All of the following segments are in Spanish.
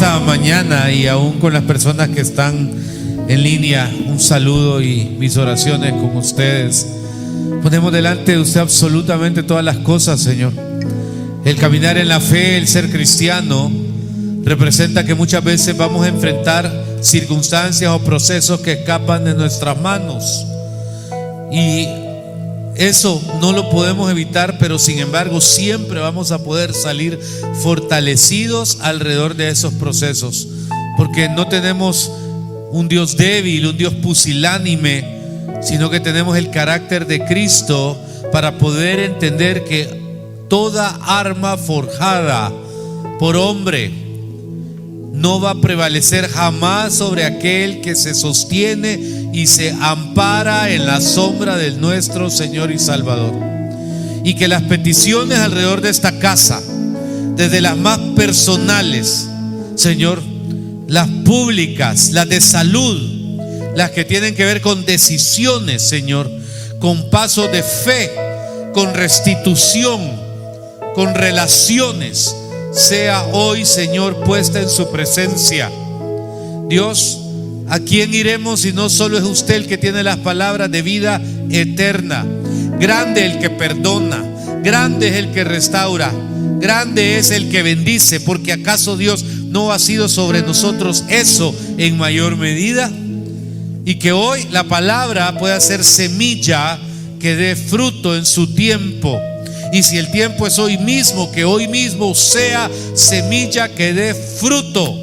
esta mañana y aún con las personas que están en línea, un saludo y mis oraciones con ustedes. Ponemos delante de usted absolutamente todas las cosas, Señor. El caminar en la fe, el ser cristiano, representa que muchas veces vamos a enfrentar circunstancias o procesos que escapan de nuestras manos, y eso no lo podemos evitar, pero sin embargo siempre vamos a poder salir fortalecidos alrededor de esos procesos, porque no tenemos un Dios débil, un Dios pusilánime, sino que tenemos el carácter de Cristo para poder entender que toda arma forjada por hombre no va a prevalecer jamás sobre aquel que se sostiene y se ampara en la sombra de nuestro Señor y Salvador. Y que las peticiones alrededor de esta casa, desde las más personales, Señor, las públicas, las de salud, las que tienen que ver con decisiones, Señor, con pasos de fe, con restitución, con relaciones, sea hoy, Señor, puesta en su presencia. Dios, ¿a quién iremos si no solo es usted el que tiene las palabras de vida eterna? Grande el que perdona, grande es el que restaura, grande es el que bendice, porque ¿acaso Dios no ha sido sobre nosotros eso en mayor medida? Y que hoy la palabra pueda ser semilla que dé fruto en su tiempo. Y si el tiempo es hoy mismo, que hoy mismo sea semilla que dé fruto.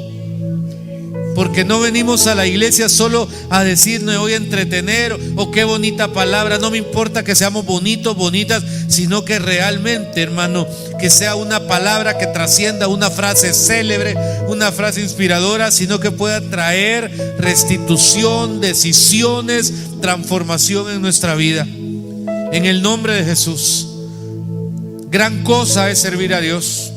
Porque no venimos a la iglesia solo a decir me voy a entretener o qué bonita palabra. No me importa que seamos bonitos, bonitas, sino que realmente, hermano, que sea una palabra que trascienda una frase célebre, una frase inspiradora, sino que pueda traer restitución, decisiones, transformación en nuestra vida. En el nombre de Jesús. Gran cosa es servir a Dios.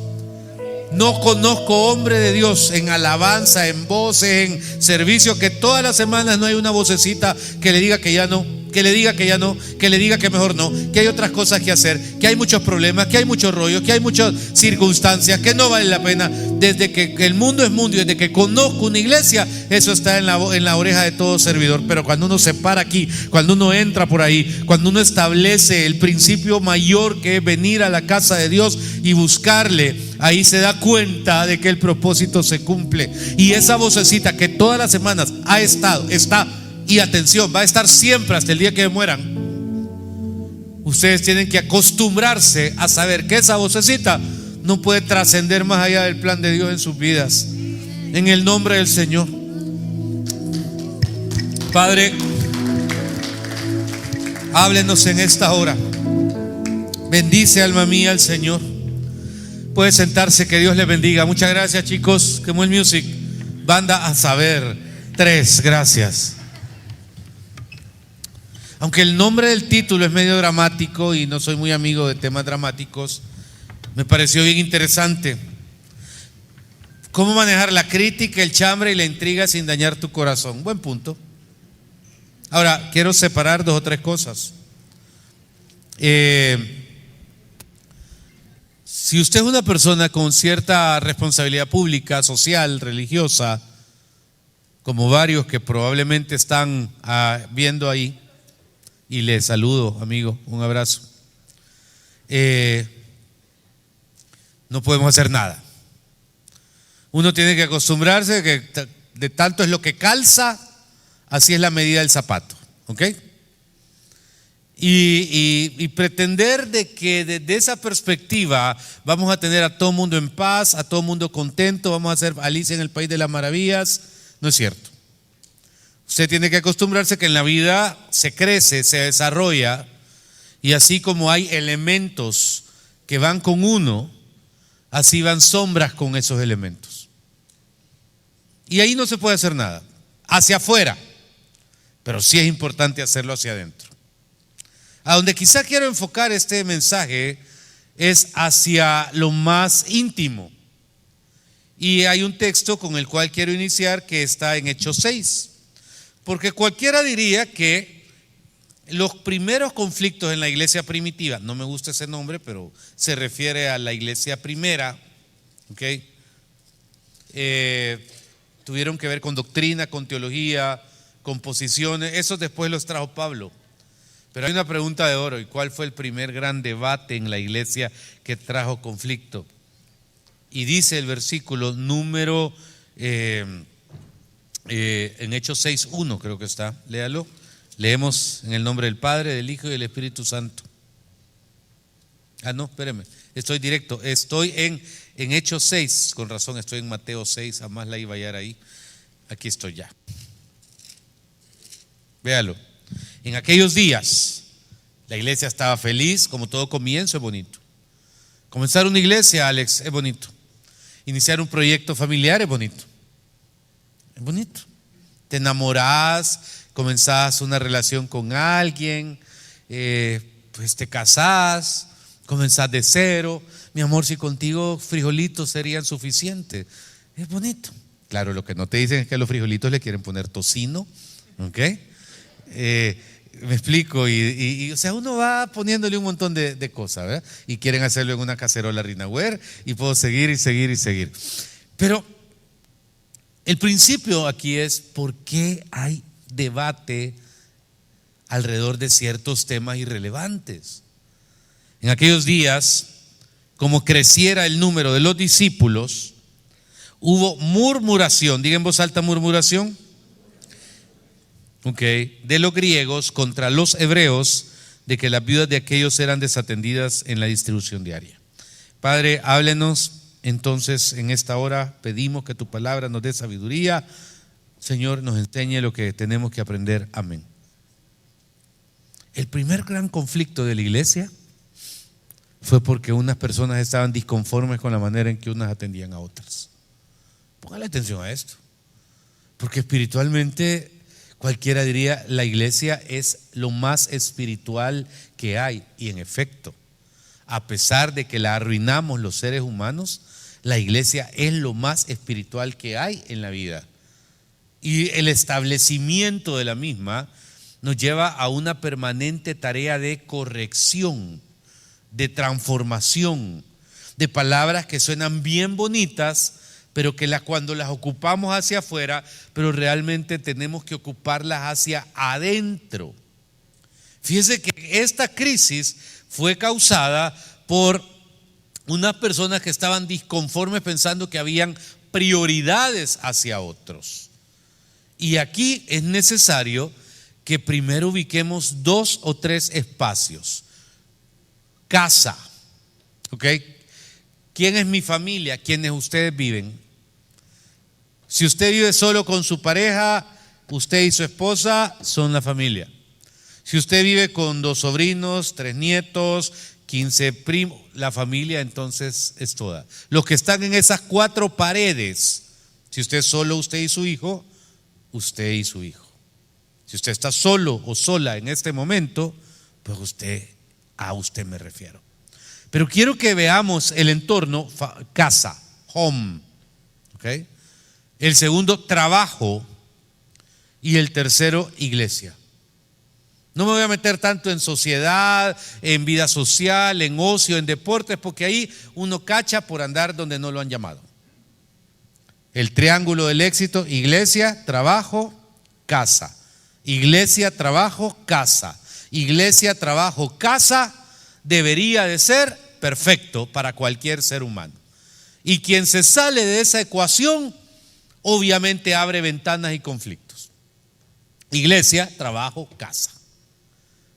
No conozco hombre de Dios en alabanza, en voces, en servicio, que todas las semanas no hay una vocecita que le diga que ya no, que le diga que ya no, que le diga que mejor no, que hay otras cosas que hacer, que hay muchos problemas, que hay mucho rollo, que hay muchas circunstancias, que no vale la pena. Desde que el mundo es mundo y desde que conozco una iglesia, eso está en la oreja de todo servidor. Pero cuando uno se para aquí, cuando uno entra por ahí, cuando uno establece el principio mayor, que es venir a la casa de Dios y buscarle, ahí se da cuenta de que el propósito se cumple. Y esa vocecita que todas las semanas ha estado, está, y atención, va a estar siempre hasta el día que mueran. Ustedes tienen que acostumbrarse a saber que esa vocecita no puede trascender más allá del plan de Dios en sus vidas. En el nombre del Señor. Padre, háblenos en esta hora. Bendice, alma mía, al Señor. Puede sentarse, que Dios les bendiga. Muchas gracias, chicos. Que muy music. Banda a saber. 3, gracias. Aunque el nombre del título es medio dramático y no soy muy amigo de temas dramáticos, me pareció bien interesante. ¿Cómo manejar la crítica, el chambre y la intriga sin dañar tu corazón? Buen punto. Ahora, quiero separar 2 o 3 cosas. Si usted es una persona con cierta responsabilidad pública, social, religiosa, como varios que probablemente están viendo ahí, y le saludo, amigo, un abrazo, no podemos hacer nada. Uno tiene que acostumbrarse que de tanto es lo que calza, así es la medida del zapato, ¿ok? Y pretender de que desde esa perspectiva vamos a tener a todo mundo en paz, a todo mundo contento, vamos a ser Alicia en el País de las Maravillas, no es cierto. Usted tiene que acostumbrarse que en la vida se crece, se desarrolla, y así como hay elementos que van con uno, así van sombras con esos elementos. Y ahí no se puede hacer nada, hacia afuera, pero sí es importante hacerlo hacia adentro. A donde quizá quiero enfocar este mensaje es hacia lo más íntimo. Y hay un texto con el cual quiero iniciar que está en Hechos 6. Porque cualquiera diría que los primeros conflictos en la iglesia primitiva, no me gusta ese nombre, pero se refiere a la iglesia primera, ¿ok? tuvieron que ver con doctrina, con teología, con posiciones. Eso después los trajo Pablo. Pero hay una pregunta de oro: ¿y cuál fue el primer gran debate en la iglesia que trajo conflicto? Y dice el versículo número en Hechos 6:1, creo que está, léalo. Leemos en el nombre del Padre, del Hijo y del Espíritu Santo. No, espéreme, estoy directo, estoy en Hechos 6, con razón estoy en Mateo 6, jamás la iba a hallar ahí. Aquí estoy ya. Véalo. En aquellos días la iglesia estaba feliz, como todo comienzo es bonito. Comenzar una iglesia, Alex, es bonito. Iniciar un proyecto familiar es bonito. Es bonito. Te enamorás, comenzás una relación con alguien, pues te casás, comenzás de cero. Mi amor, si contigo frijolitos serían suficientes. Es bonito. Claro, lo que no te dicen es que a los frijolitos le quieren poner tocino, ¿ok? Me explico, y o sea, uno va poniéndole un montón de cosas, ¿verdad? Y quieren hacerlo en una cacerola Rinauer, y puedo seguir y seguir y seguir. Pero el principio aquí es: ¿por qué hay debate alrededor de ciertos temas irrelevantes? En aquellos días, como creciera el número de los discípulos, hubo murmuración. Diga en voz alta: murmuración. De los griegos contra los hebreos, de que las viudas de aquellos eran desatendidas en la distribución diaria. Padre, háblenos entonces en esta hora. Pedimos que tu palabra nos dé sabiduría. Señor, nos enseñe lo que tenemos que aprender. Amén. El primer gran conflicto de la iglesia fue porque unas personas estaban disconformes con la manera en que unas atendían a otras. Póngale atención a esto, porque espiritualmente cualquiera diría: la iglesia es lo más espiritual que hay. Y en efecto, a pesar de que la arruinamos los seres humanos, la iglesia es lo más espiritual que hay en la vida. Y el establecimiento de la misma nos lleva a una permanente tarea de corrección, de transformación, de palabras que suenan bien bonitas, pero que cuando las ocupamos hacia afuera, pero realmente tenemos que ocuparlas hacia adentro. Fíjese que esta crisis fue causada por unas personas que estaban disconformes, pensando que habían prioridades hacia otros. Y aquí es necesario que primero ubiquemos 2 o 3 espacios. Casa, ¿ok? ¿Quién es mi familia? ¿Quiénes ustedes viven? Si usted vive solo con su pareja, usted y su esposa son la familia. Si usted vive con 2 sobrinos, 3 nietos, 15 primos, la familia entonces es toda. Los que están en esas 4 paredes, si usted es solo, usted y su hijo, usted y su hijo. Si usted está solo o sola en este momento, pues a usted me refiero. Pero quiero que veamos el entorno: casa, home, ¿ok? El segundo, trabajo. Y el tercero, iglesia. No me voy a meter tanto en sociedad, en vida social, en ocio, en deportes, porque ahí uno cacha por andar donde no lo han llamado. El triángulo del éxito: iglesia, trabajo, casa. Iglesia, trabajo, casa. Iglesia, trabajo, casa debería de ser perfecto para cualquier ser humano. Y quien se sale de esa ecuación, obviamente abre ventanas y conflictos. Iglesia, trabajo, casa.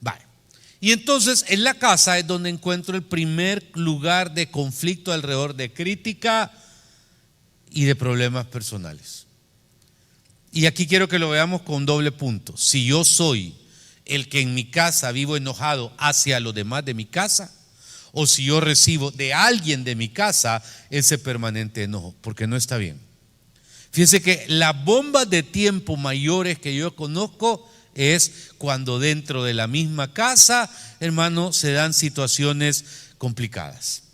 Vale. Y entonces en la casa es donde encuentro el primer lugar de conflicto alrededor de crítica y de problemas personales. Y aquí quiero que lo veamos con doble punto. Si yo soy el que en mi casa vivo enojado hacia los demás de mi casa, o si yo recibo de alguien de mi casa ese permanente enojo, porque no está bien. Fíjense que las bombas de tiempo mayores que yo conozco es cuando dentro de la misma casa, hermano, se dan situaciones complicadas,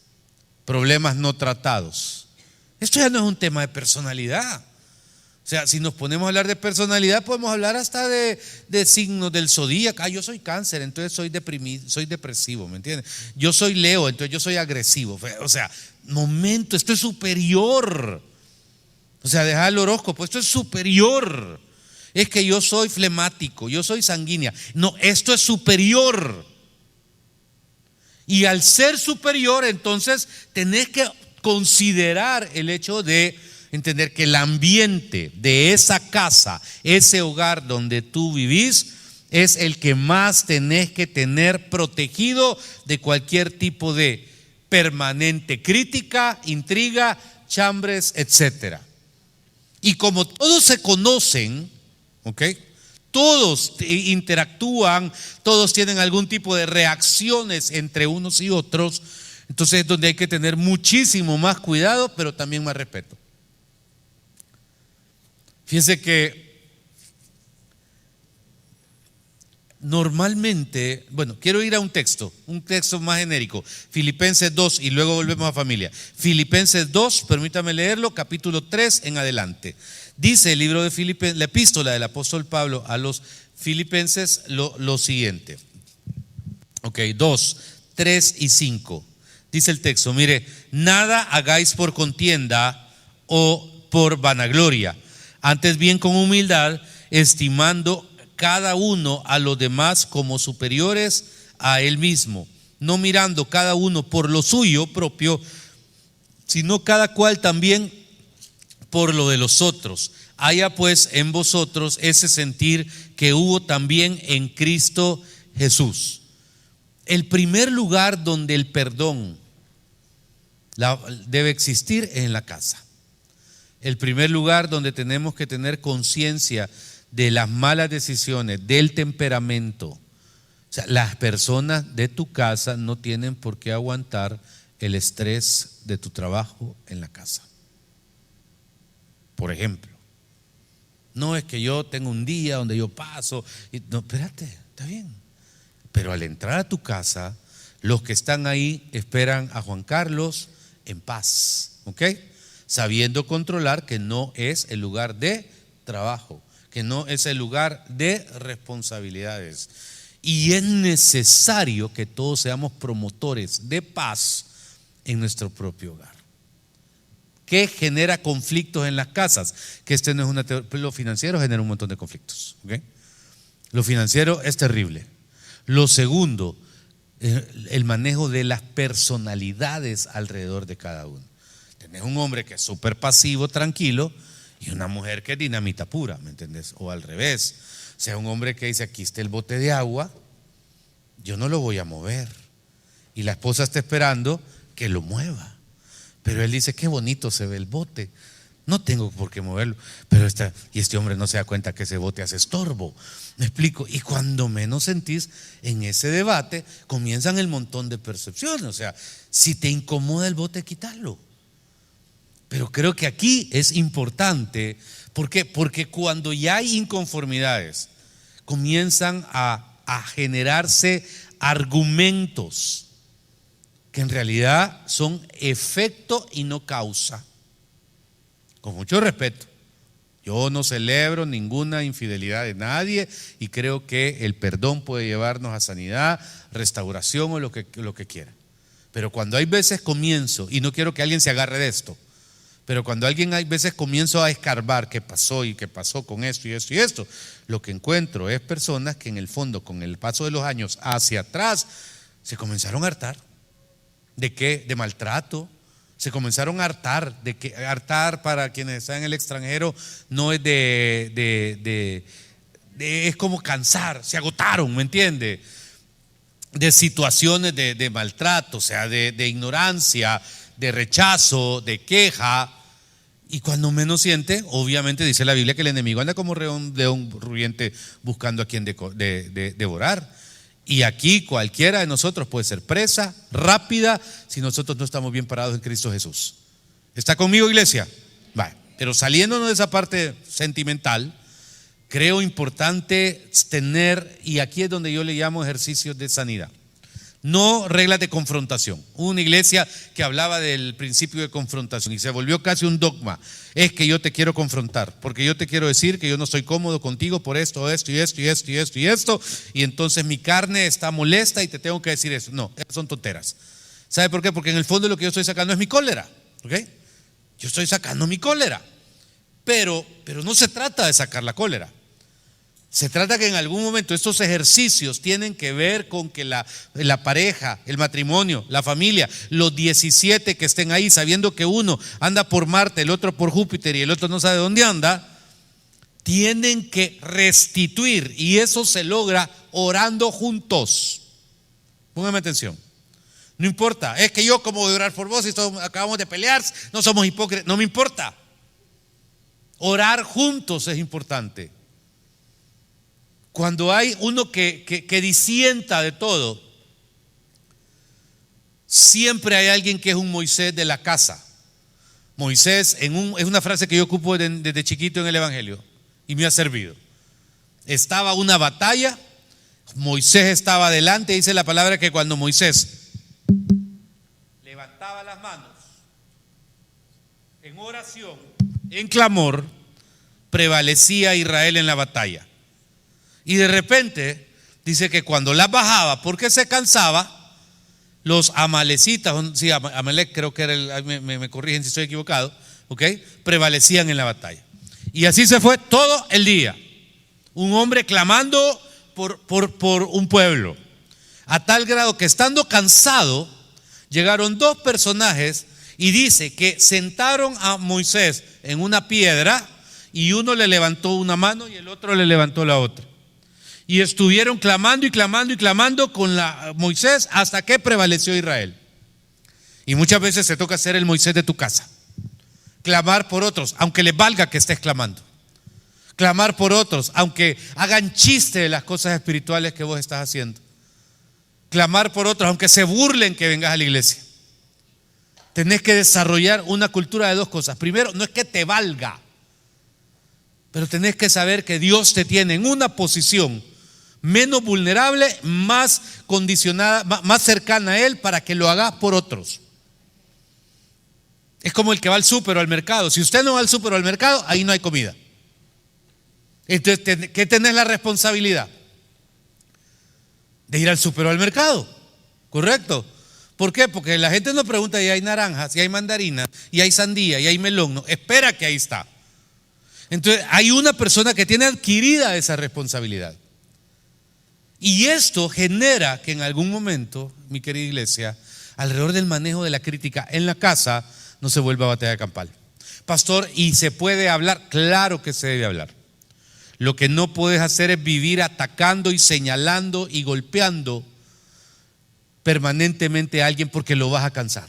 problemas no tratados. Esto ya no es un tema de personalidad. O sea, si nos ponemos a hablar de personalidad, podemos hablar hasta de signos del zodíaco. Yo soy cáncer, entonces soy deprimido, soy depresivo, ¿me entiendes? Yo soy Leo, entonces yo soy agresivo. O sea, momento, esto es superior. O sea, dejar el horóscopo, esto es superior. Es que yo soy flemático, yo soy sanguínea. No, esto es superior. Y al ser superior, entonces tenés que considerar el hecho de entender que el ambiente de esa casa, ese hogar donde tú vivís, es el que más tenés que tener protegido de cualquier tipo de permanente crítica, intriga, chambres, etcétera. Y como todos se conocen, ¿ok? Todos interactúan, todos tienen algún tipo de reacciones entre unos y otros, entonces es donde hay que tener muchísimo más cuidado, pero también más respeto. Fíjense que normalmente, bueno, quiero ir a un texto más genérico, Filipenses 2, y luego volvemos a familia. Filipenses 2, permítame leerlo, capítulo 3 en adelante. Dice el libro de Filipenses, la epístola del apóstol Pablo a los Filipenses lo siguiente. Ok, 2, 3 y 5. Dice el texto, mire, nada hagáis por contienda o por vanagloria, antes bien con humildad, estimando cada uno a los demás como superiores a él mismo, no mirando cada uno por lo suyo propio, sino cada cual también por lo de los otros. Haya pues en vosotros ese sentir que hubo también en Cristo Jesús. El primer lugar donde el perdón debe existir es en la casa. El primer lugar donde tenemos que tener conciencia de las malas decisiones, del temperamento. O sea, las personas de tu casa no tienen por qué aguantar el estrés de tu trabajo en la casa. Por ejemplo, no es que yo tengo un día donde yo paso y, no, espérate, está bien. Pero al entrar a tu casa, los que están ahí esperan a Juan Carlos en paz, ¿ok? Sabiendo controlar que no es el lugar de trabajo, que no es el lugar de responsabilidades. Y es necesario que todos seamos promotores de paz en nuestro propio hogar. ¿Qué genera conflictos en las casas? Que no es una teoría. Lo financiero genera un montón de conflictos, ¿okay? Lo financiero es terrible. Lo segundo, el manejo de las personalidades alrededor de cada uno. Tenés un hombre que es súper pasivo, tranquilo, y una mujer que es dinamita pura, ¿me entendés? O al revés, o sea, un hombre que dice, aquí está el bote de agua, yo no lo voy a mover, y la esposa está esperando que lo mueva, pero él dice, qué bonito se ve el bote, no tengo por qué moverlo, pero y este hombre no se da cuenta que ese bote hace estorbo, me explico, y cuando menos sentís en ese debate, comienzan el montón de percepciones, o sea, si te incomoda el bote, quítalo. Pero creo que aquí es importante, ¿por qué? Porque cuando ya hay inconformidades, comienzan a generarse argumentos que en realidad son efecto y no causa. Con mucho respeto, yo no celebro ninguna infidelidad de nadie y creo que el perdón puede llevarnos a sanidad, restauración o lo que quiera. Pero cuando hay veces comienzo, y no quiero que alguien se agarre de esto, pero cuando alguien hay veces comienzo a escarbar qué pasó y qué pasó con esto y esto y esto, lo que encuentro es personas que en el fondo, con el paso de los años hacia atrás, se comenzaron a hartar. ¿De qué? De maltrato. Se comenzaron a hartar, hartar para quienes están en el extranjero no es es como cansar, se agotaron, ¿me entiende? De situaciones de maltrato, o sea, de ignorancia, de rechazo, de queja. Y cuando menos siente, obviamente dice la Biblia que el enemigo anda como león rugiente buscando a quien devorar. Y aquí cualquiera de nosotros puede ser presa rápida si nosotros no estamos bien parados en Cristo Jesús. ¿Está conmigo, iglesia? Vale. Pero saliéndonos de esa parte sentimental, creo importante tener, y aquí es donde yo le llamo ejercicios de sanidad, no reglas de confrontación. Hubo una iglesia que hablaba del principio de confrontación y se volvió casi un dogma. Es que yo te quiero confrontar, porque yo te quiero decir que yo no estoy cómodo contigo por esto, esto y esto y esto y esto y esto, y entonces mi carne está molesta y te tengo que decir eso. No, esas son tonteras. ¿Sabe por qué? Porque en el fondo lo que yo estoy sacando es mi cólera, ¿ok? Yo estoy sacando mi cólera. Pero no se trata de sacar la cólera. Se trata que en algún momento estos ejercicios tienen que ver con que la pareja, el matrimonio, la familia, los 17 que estén ahí, sabiendo que uno anda por Marte, el otro por Júpiter y el otro no sabe dónde anda, tienen que restituir, y eso se logra orando juntos. Póngame atención. No importa, es que yo como voy a orar por vos y acabamos de pelear, no somos hipócritas, no me importa. Orar juntos es importante. Cuando hay uno que disienta de todo, siempre hay alguien que es un Moisés de la casa. Moisés, es una frase que yo ocupo desde chiquito en el Evangelio y me ha servido. Estaba una batalla, Moisés estaba adelante, dice la palabra que cuando Moisés levantaba las manos en oración, en clamor, prevalecía Israel en la batalla. Y de repente dice que cuando las bajaba, porque se cansaba, los amalecitas, sí, Amalek creo que era me corrigen si estoy equivocado, ¿ok? Prevalecían en la batalla. Y así se fue todo el día. Un hombre clamando por un pueblo. A tal grado que estando cansado, llegaron dos personajes y dice que sentaron a Moisés en una piedra y uno le levantó una mano y el otro le levantó la otra. Y estuvieron clamando y clamando y clamando con Moisés hasta que prevaleció Israel. Y muchas veces se toca ser el Moisés de tu casa. Clamar por otros, aunque les valga que estés clamando. Clamar por otros, aunque hagan chiste de las cosas espirituales que vos estás haciendo. Clamar por otros, aunque se burlen que vengas a la iglesia. Tenés que desarrollar una cultura de dos cosas. Primero, no es que te valga, pero tenés que saber que Dios te tiene en una posición menos vulnerable, más condicionada, más cercana a Él para que lo hagas por otros. Es como el que va al súper o al mercado. Si usted no va al súper o al mercado, ahí no hay comida. Entonces, ¿qué tenés la responsabilidad? De ir al súper o al mercado, ¿correcto? ¿Por qué? Porque la gente nos pregunta, y hay naranjas, y hay mandarinas, y hay sandía, y hay melón. No, espera que ahí está. Entonces hay una persona que tiene adquirida esa responsabilidad. Y esto genera que en algún momento, mi querida iglesia, alrededor del manejo de la crítica en la casa, no se vuelva batalla campal. Pastor, ¿y se puede hablar? Claro que se debe hablar. Lo que no puedes hacer es vivir atacando y señalando y golpeando permanentemente a alguien, porque lo vas a cansar.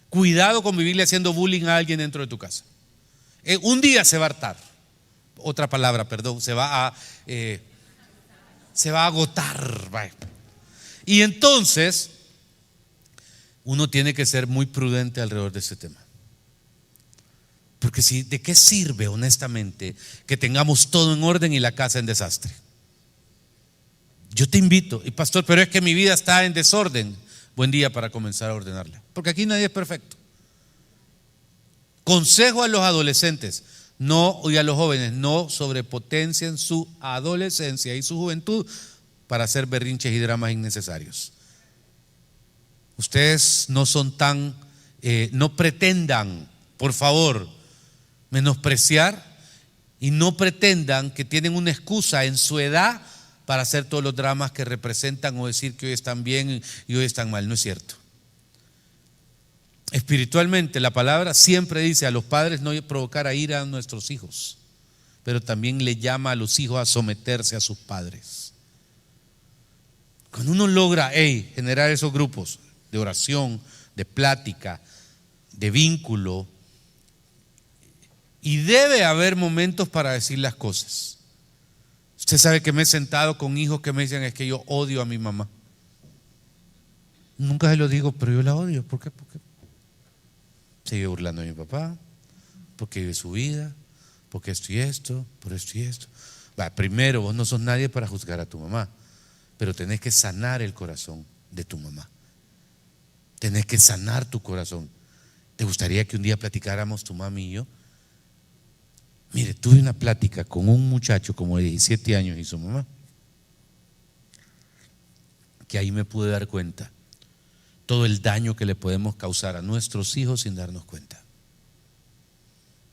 Cuidado con vivirle haciendo bullying a alguien dentro de tu casa. Un día se va a hartar. Otra palabra, perdón, se va a agotar. Y entonces uno tiene que ser muy prudente alrededor de ese tema. Porque ¿de qué sirve honestamente que tengamos todo en orden y la casa en desastre? Yo te invito, y pastor, pero es que mi vida está en desorden. Buen día para comenzar a ordenarla, porque aquí nadie es perfecto. Consejo a los adolescentes, y a los jóvenes, no sobrepotencien su adolescencia y su juventud para hacer berrinches y dramas innecesarios. Ustedes no son no pretendan, por favor, menospreciar, y no pretendan que tienen una excusa en su edad para hacer todos los dramas que representan o decir que hoy están bien y hoy están mal. No es cierto. Espiritualmente la palabra siempre dice a los padres no provocar a ira a nuestros hijos, pero también le llama a los hijos a someterse a sus padres. Cuando uno logra generar esos grupos de oración, de plática, de vínculo, y debe haber momentos para decir las cosas. Usted sabe que me he sentado con hijos que me dicen es que yo odio a mi mamá. Nunca se lo digo, pero yo la odio. ¿Por qué? Se vive burlando de mi papá, porque vive su vida, porque esto y esto, por esto y esto. Primero, vos no sos nadie para juzgar a tu mamá, pero tenés que sanar el corazón de tu mamá. Tenés que sanar tu corazón. ¿Te gustaría que un día platicáramos tu mami y yo? Mire, tuve una plática con un muchacho como de 17 años y su mamá, que ahí me pude dar cuenta todo el daño que le podemos causar a nuestros hijos sin darnos cuenta.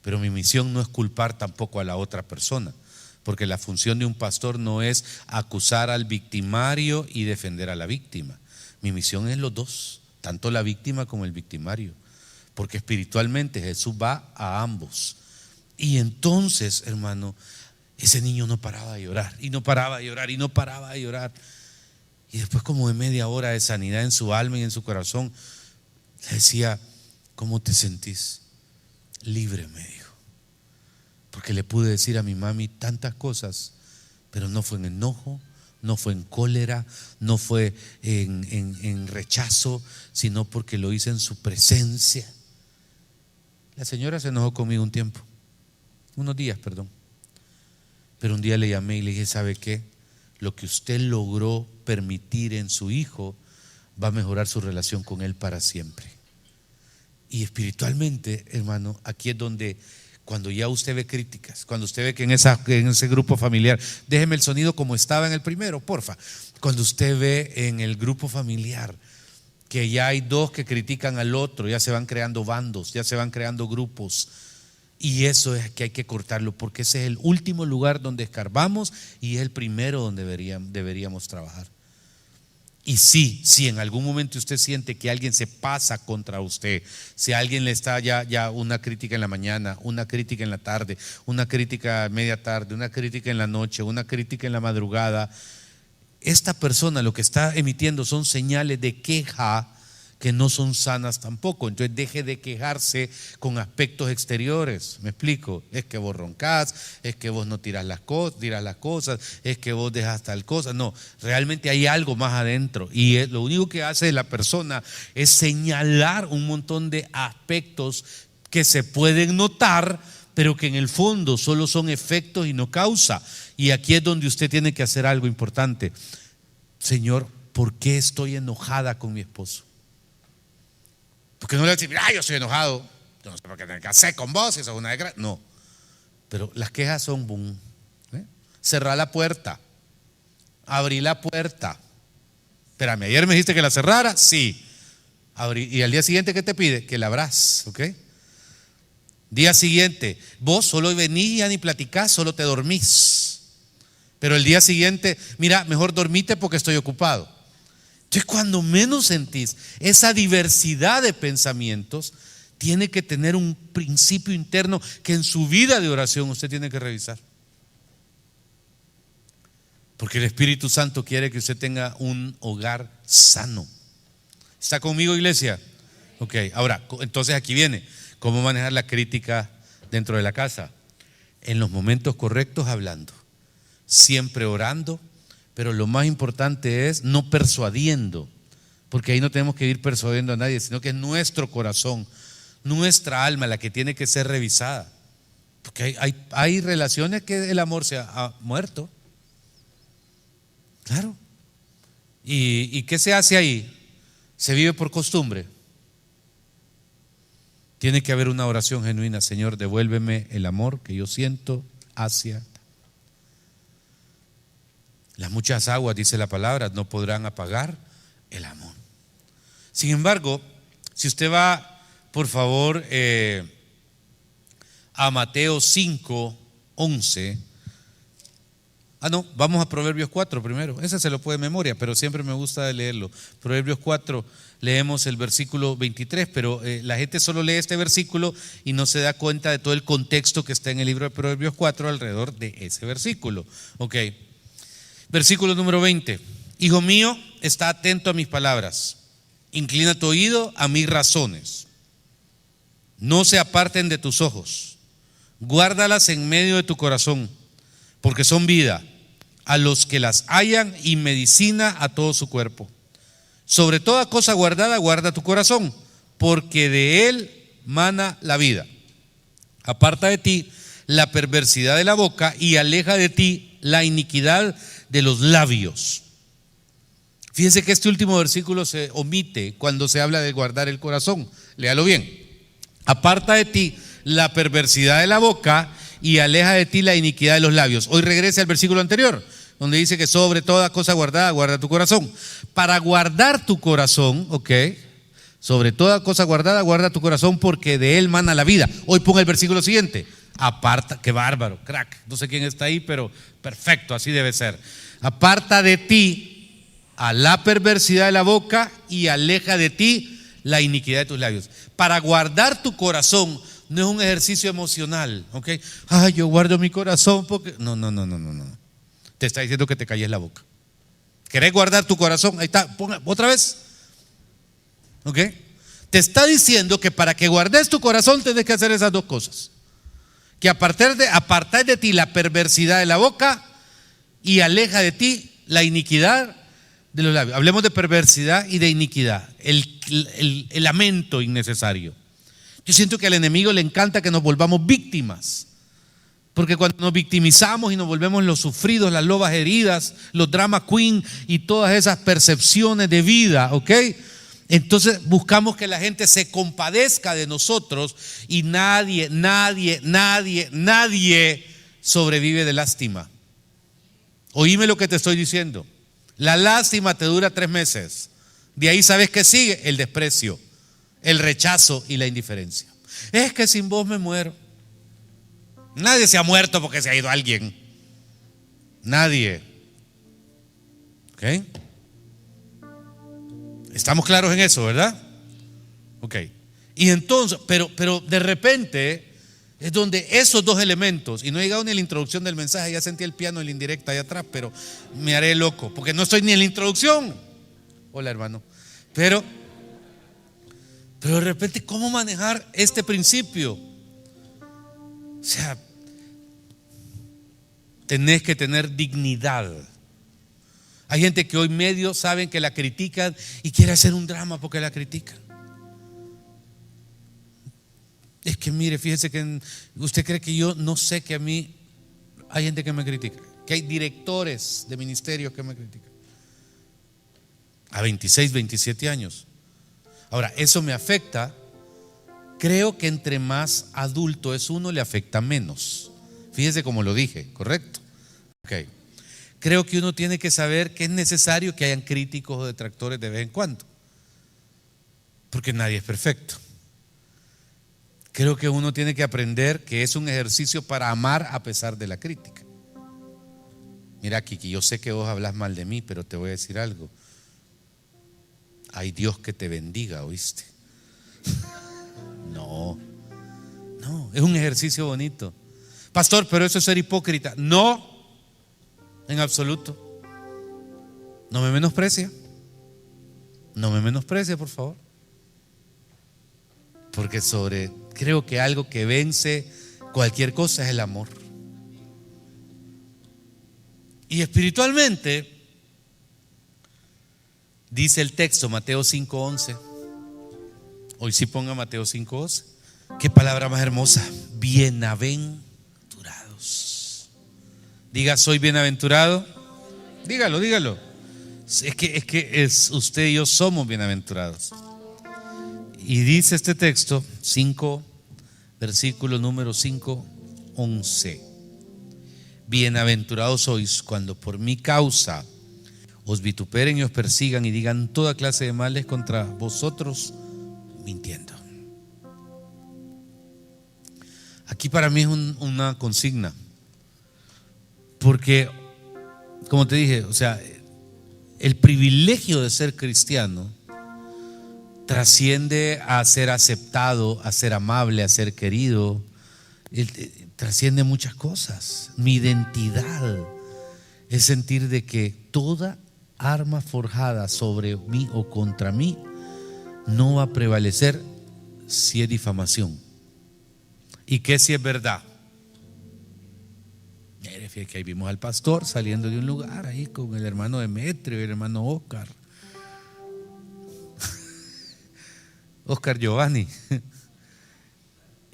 Pero mi misión no es culpar tampoco a la otra persona, porque la función de un pastor no es acusar al victimario y defender a la víctima. Mi misión es los dos, tanto la víctima como el victimario, porque espiritualmente Jesús va a ambos. Y entonces, hermano, ese niño no paraba de llorar, y no paraba de llorar, y no paraba de llorar. Y después, como de media hora de sanidad en su alma y en su corazón, le decía: ¿cómo te sentís? Libre, me dijo. Porque le pude decir a mi mami tantas cosas, pero no fue en enojo, no fue en cólera, no fue en rechazo, sino porque lo hice en su presencia. La señora se enojó conmigo unos días, perdón. Pero un día le llamé y le dije: ¿sabe qué? Lo que usted logró permitir en su hijo va a mejorar su relación con él para siempre. Y espiritualmente, hermano, aquí es donde, cuando ya usted ve críticas, cuando usted ve que en ese grupo familiar, déjeme el sonido como estaba en el primero, porfa. Cuando usted ve en el grupo familiar que ya hay dos que critican al otro, ya se van creando bandos, ya se van creando grupos. Y eso es que hay que cortarlo, porque ese es el último lugar donde escarbamos y es el primero donde deberíamos trabajar. Y sí, si en algún momento usted siente que alguien se pasa contra usted, si a alguien le está ya una crítica en la mañana, una crítica en la tarde, una crítica a media tarde, una crítica en la noche, una crítica en la madrugada, esta persona lo que está emitiendo son señales de queja que no son sanas tampoco. Entonces deje de quejarse con aspectos exteriores. ¿Me explico? Es que vos roncás, es que vos no dirás las cosas, es que vos dejas tal cosa. No, realmente hay algo más adentro, y lo único que hace la persona es señalar un montón de aspectos que se pueden notar, pero que en el fondo solo son efectos y no causa. Y aquí es donde usted tiene que hacer algo importante. Señor, ¿por qué estoy enojada con mi esposo? Porque no le decir: mira, yo estoy enojado, yo no sé por qué me casé con vos, eso es una desgracia. No, pero las quejas son boom. Cerrar la puerta, abrí la puerta. Espérame, ayer me dijiste que la cerrara, sí. Y al día siguiente, ¿qué te pide? Que la abras, ¿ok? Día siguiente, vos solo venís y ya ni platicás, solo te dormís. Pero el día siguiente, mira, mejor dormite porque estoy ocupado. Entonces, cuando menos sentís esa diversidad de pensamientos, tiene que tener un principio interno que en su vida de oración usted tiene que revisar. Porque el Espíritu Santo quiere que usted tenga un hogar sano. ¿Está conmigo, iglesia? Ok, ahora, entonces aquí viene: ¿cómo manejar la crítica dentro de la casa? En los momentos correctos hablando, siempre orando. Pero lo más importante es no persuadiendo, porque ahí no tenemos que ir persuadiendo a nadie, sino que es nuestro corazón, nuestra alma la que tiene que ser revisada. Porque hay relaciones que el amor se ha muerto. Claro. ¿Y qué se hace ahí? Se vive por costumbre. Tiene que haber una oración genuina: Señor, devuélveme el amor que yo siento hacia. Las muchas aguas, dice la palabra, no podrán apagar el amor. Sin embargo, si usted va, por favor, a Mateo 5:11. Vamos a Proverbios 4 primero. Ese se lo puede de memoria, pero siempre me gusta leerlo. Proverbios 4, leemos el versículo 23, pero la gente solo lee este versículo y no se da cuenta de todo el contexto que está en el libro de Proverbios 4 alrededor de ese versículo. Ok. Versículo número 20: Hijo mío, está atento a mis palabras, inclina tu oído a mis razones, no se aparten de tus ojos, guárdalas en medio de tu corazón, porque son vida a los que las hallan y medicina a todo su cuerpo. Sobre toda cosa guardada, guarda tu corazón, porque de él mana la vida. Aparta de ti la perversidad de la boca y aleja de ti la iniquidad de los labios. Fíjense que este último versículo se omite cuando se habla de guardar el corazón. Léalo bien: aparta de ti la perversidad de la boca y aleja de ti la iniquidad de los labios. Hoy regrese al versículo anterior, donde dice que sobre toda cosa guardada, guarda tu corazón. Para guardar tu corazón, ok, Sobre toda cosa guardada, guarda tu corazón porque de él mana la vida. Hoy ponga el versículo siguiente. Aparta, qué bárbaro, crack. No sé quién está ahí, pero perfecto, así debe ser. Aparta de ti a la perversidad de la boca y aleja de ti la iniquidad de tus labios. Para guardar tu corazón no es un ejercicio emocional, ¿ok? Ay, yo guardo mi corazón porque... No. Te está diciendo que te calles la boca. ¿Querés guardar tu corazón? Ahí está, ponga otra vez. ¿Ok? Te está diciendo que para que guardes tu corazón tienes que hacer esas dos cosas. Que apartar de ti la perversidad de la boca y aleja de ti la iniquidad de los labios. Hablemos de perversidad y de iniquidad. El lamento innecesario. Yo siento que al enemigo le encanta que nos volvamos víctimas. Porque cuando nos victimizamos y nos volvemos los sufridos, las lobas heridas, los drama queen y todas esas percepciones de vida, ¿ok? Entonces buscamos que la gente se compadezca de nosotros y nadie sobrevive de lástima. Oíme lo que te estoy diciendo. La lástima te dura 3 meses. De ahí sabes que sigue el desprecio, el rechazo y la indiferencia. Es que sin vos me muero. Nadie se ha muerto porque se ha ido alguien. Nadie. ¿Ok? Estamos claros en eso, ¿verdad? Ok. Y entonces, pero de repente es donde esos dos elementos, y no he llegado ni a la introducción del mensaje, ya sentí el piano en la indirecta allá atrás, pero me haré loco, porque no estoy ni en la introducción. Hola, hermano. Pero de repente, ¿cómo manejar este principio? O sea, tenés que tener dignidad. Hay gente que hoy medio saben que la critican y quiere hacer un drama porque la critican. Es que mire, fíjese que usted cree que yo no sé que a mí hay gente que me critica, que hay directores de ministerios que me critican. A 26, 27 años. Ahora, eso me afecta. Creo que entre más adulto es uno, le afecta menos. Fíjese como lo dije, ¿correcto? Ok. Creo que uno tiene que saber que es necesario que hayan críticos o detractores de vez en cuando, porque nadie es perfecto. Creo que uno tiene que aprender que es un ejercicio para amar a pesar de la crítica. Mira, Kiki, yo sé que vos hablas mal de mí, pero te voy a decir algo. Hay Dios que te bendiga, ¿oíste? No, es un ejercicio bonito. Pastor, pero eso es ser hipócrita. No, en absoluto. No me menosprecie. No me menosprecie, por favor. Porque creo que algo que vence cualquier cosa es el amor. Y espiritualmente, dice el texto, Mateo 5:11. Hoy sí ponga Mateo 5:11. Qué palabra más hermosa. Bienaventurados. Diga, soy bienaventurado. Dígalo. Es que usted y yo somos bienaventurados. Y dice este texto, 5, versículo número 5:11. Bienaventurados sois cuando por mi causa os vituperen y os persigan y digan toda clase de males contra vosotros, mintiendo. Aquí para mí es una consigna, porque como te dije, o sea, el privilegio de ser cristiano trasciende a ser aceptado, a ser amable, a ser querido. Trasciende muchas cosas. Mi identidad es sentir de que toda arma forjada sobre mí o contra mí no va a prevalecer si es difamación. ¿Y qué si es verdad? Mire, fíjate que ahí vimos al pastor saliendo de un lugar ahí con el hermano Demetrio y el hermano Oscar Giovanni.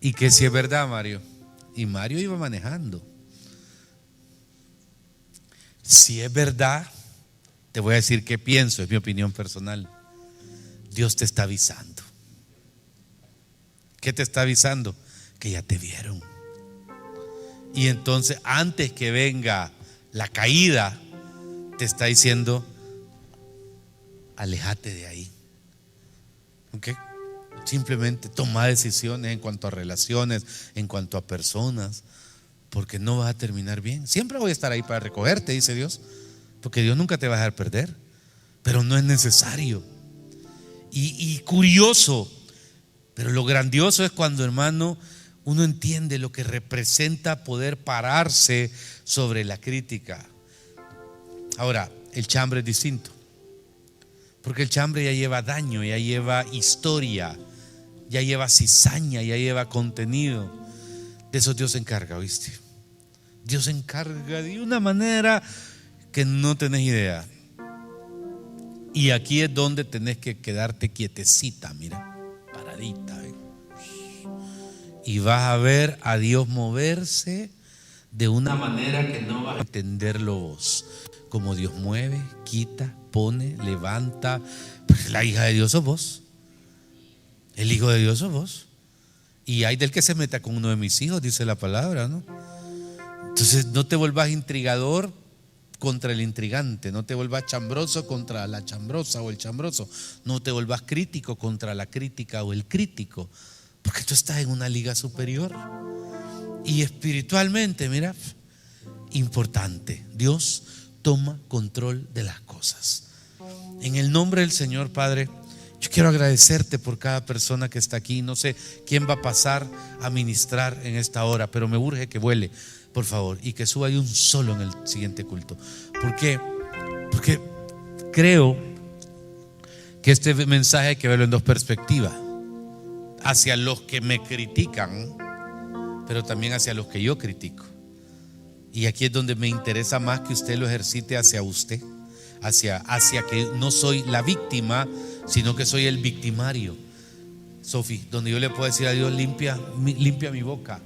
¿Y qué si es verdad, Mario? Y Mario iba manejando. Si es verdad, te voy a decir qué pienso, es mi opinión personal. Dios te está avisando. ¿Qué te está avisando? Que ya te vieron. Y entonces, antes que venga la caída, te está diciendo: aléjate de ahí. ¿Ok? Simplemente toma decisiones en cuanto a relaciones, en cuanto a personas, porque no vas a terminar bien. Siempre voy a estar ahí para recogerte, dice Dios, porque Dios nunca te va a dejar perder, pero no es necesario. Y curioso, pero lo grandioso es cuando, hermano, uno entiende lo que representa poder pararse sobre la crítica. Ahora, el chambre es distinto, porque el chambre ya lleva daño, ya lleva historia, ya lleva cizaña, ya lleva contenido. De eso Dios se encarga, ¿viste? Dios se encarga de una manera que no tenés idea. Y aquí es donde tenés que quedarte quietecita, mira, paradita, ¿ven? Y vas a ver a Dios moverse de una manera que no vas a entenderlo vos. Como Dios mueve, quita, pone, levanta. Pues la hija de Dios sos vos. El hijo de Dios sos vos. Y hay del que se meta con uno de mis hijos, dice la palabra, ¿no? Entonces no te vuelvas intrigador contra el intrigante, no te vuelvas chambroso contra la chambrosa o el chambroso, no te vuelvas crítico contra la crítica o el crítico, porque tú estás en una liga superior. Y espiritualmente, mira, importante, Dios toma control de las cosas. En el nombre del Señor, Padre, yo quiero agradecerte por cada persona que está aquí. No sé quién va a pasar a ministrar en esta hora, pero me urge que vuele, por favor, y que suba de un solo en el siguiente culto. ¿Por qué? Porque creo que este mensaje hay que verlo en dos perspectivas: hacia los que me critican, pero también hacia los que yo critico. Y aquí es donde me interesa más que usted lo ejercite hacia usted, hacia que no soy la víctima, sino que soy el victimario. Sofi, donde yo le puedo decir a Dios: limpia mi boca.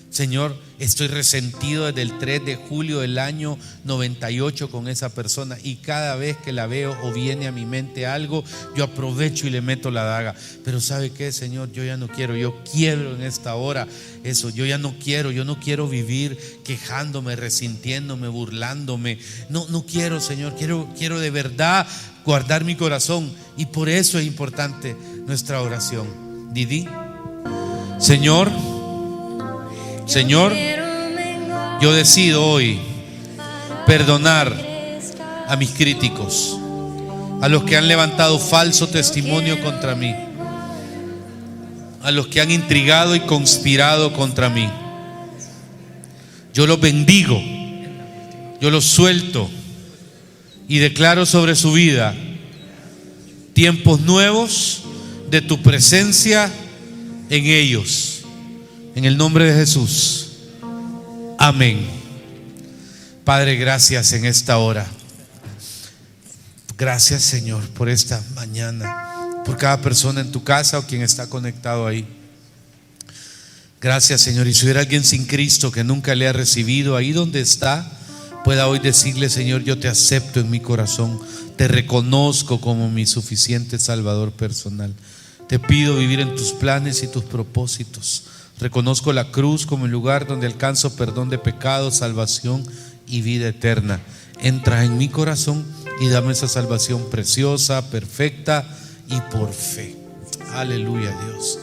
Señor, estoy resentido desde el 3 de julio del año 98 con esa persona, y cada vez que la veo o viene a mi mente algo, yo aprovecho y le meto la daga. Pero ¿sabe qué, Señor? Yo ya no quiero, yo quiero en esta hora eso. Yo no quiero vivir quejándome, resintiéndome, burlándome. No quiero, Señor, quiero de verdad guardar mi corazón. Y por eso es importante nuestra oración. Didi, Señor, yo decido hoy perdonar a mis críticos, a los que han levantado falso testimonio contra mí, a los que han intrigado y conspirado contra mí. Yo los bendigo, yo los suelto y declaro sobre su vida tiempos nuevos de tu presencia en ellos. En el nombre de Jesús. Amén. Padre, gracias en esta hora. Gracias, Señor, por esta mañana, por cada persona en tu casa o quien está conectado ahí. Gracias, Señor. Y si hubiera alguien sin Cristo que nunca le ha recibido, ahí donde está, pueda hoy decirle: Señor, yo te acepto en mi corazón, te reconozco como mi suficiente Salvador personal. Te pido vivir en tus planes y tus propósitos. Reconozco la cruz como el lugar donde alcanzo perdón de pecados, salvación y vida eterna. Entra en mi corazón y dame esa salvación preciosa, perfecta y por fe. Aleluya, Dios.